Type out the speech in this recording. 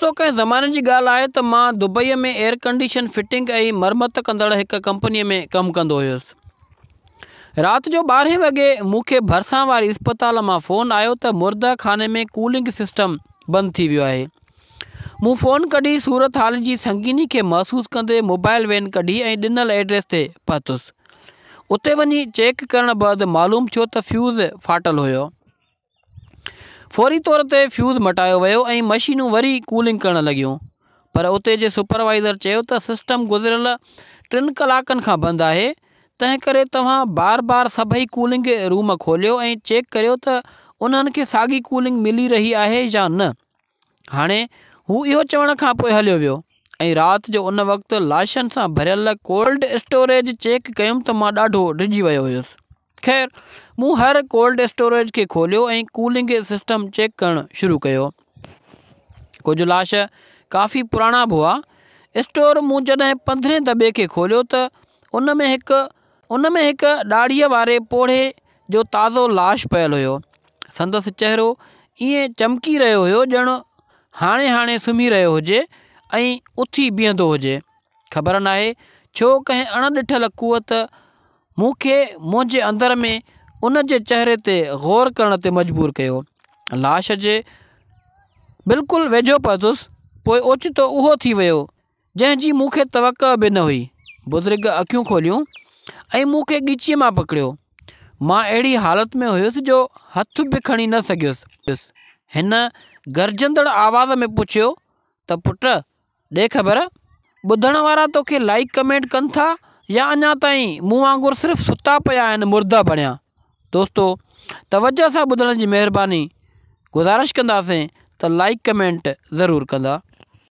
दोस्तों, कंहिं ज़माने जी ॻाल्हि आहे त मां दुबईअ में एयर कंडीशन फिटिंग ऐं मरमत कंदड़ हिकु कंपनीअ में कमु कंदो हुयुसि। राति जो 12 वॻे मूंखे भरिसां वारी इस्पताल मां फ़ोन आयो त मुर्दा खाने में कूलिंग सिस्टम बंदि थी वियो आहे। मूं फ़ोन कढी सूरत हाल जी संगीनी खे महसूसु कंदे मोबाइल वैन कढी ऐं ॾिनल एड्रेस ते पहुतुसि। उते वञी चेक करण बैदि मालूम थियो त फ्यूज़ फाटल हुयो। फौरी तौर ते फ्यूज़ मटायो वियो ऐं मशीनूं वरी कूलिंग करणु लॻियूं, पर उते जे सुपरवाइज़र चयो त सिस्टम गुज़िरियल 3 कलाकनि खां बंदि आहे। तंहिं करे तव्हां बार बार सभई कूलिंग रूम खोलियो ऐं चेक करियो त उन्हनि खे साॻी कूलिंग मिली रही आहे या न। हाणे हू इहो चवण खां पोइ हलियो वियो ऐं राति जो उन वक़्तु लाशनि सां भरियल कोल्ड स्टोरेज चेक कयुमि त मां ॾाढो डिॼी वियो हुयुसि। ख़ैर, मूं हर कोल्ड स्टोरेज खे खोलियो ऐं कूलिंग सिस्टम चेक करणु शुरू कयो। कुझु लाश काफ़ी पुराणा बि हुआ। स्टोर मूं जॾहिं 15 दॿे खे खोलियो त उन में हिकु ॾाढ़ीअ वारे पोढ़े जो ताज़ो लाश पियल हुयो। संदसि चहिरो ईअं चमकी रहियो हुयो ॼणु हाणे सुम्ही रहियो हुजे ऐं उथी बीहंदो हुजे। ख़बर नाहे छो कंहिं अणॾिठल कुवत मूंखे मुंहिंजे अंदर में उन जे चहिरे ते ग़ौर करण ते मजबूर कयो। लाश जे बिल्कुलु वेझो पहुतुसि, पोइ ओचितो उहो थी वियो जंहिंजी मूंखे तवक़ा बि न हुई। बुज़ुर्ग अखियूं खोलियूं ऐं मूंखे ॻिचीअ मां पकड़ियो। मां अहिड़ी हालति में हुयुसि जो हथ बि खणी न सघियुसि। हिन गरजंदड़ आवाज़ में पुछियो त पुट, ॾे ख़बर, ॿुधण वारा तोखे लाइक कमेंट कनि था या अञा ताईं मूं वांगुरु सिर्फ़ु सुता पिया आहिनि मुर्दा बणिया? दोस्तो, तवजह सां ॿुधण जी महिरबानी। गुज़ारिश कंदासीं त लाइक कमेंट ज़रूरु कंदा।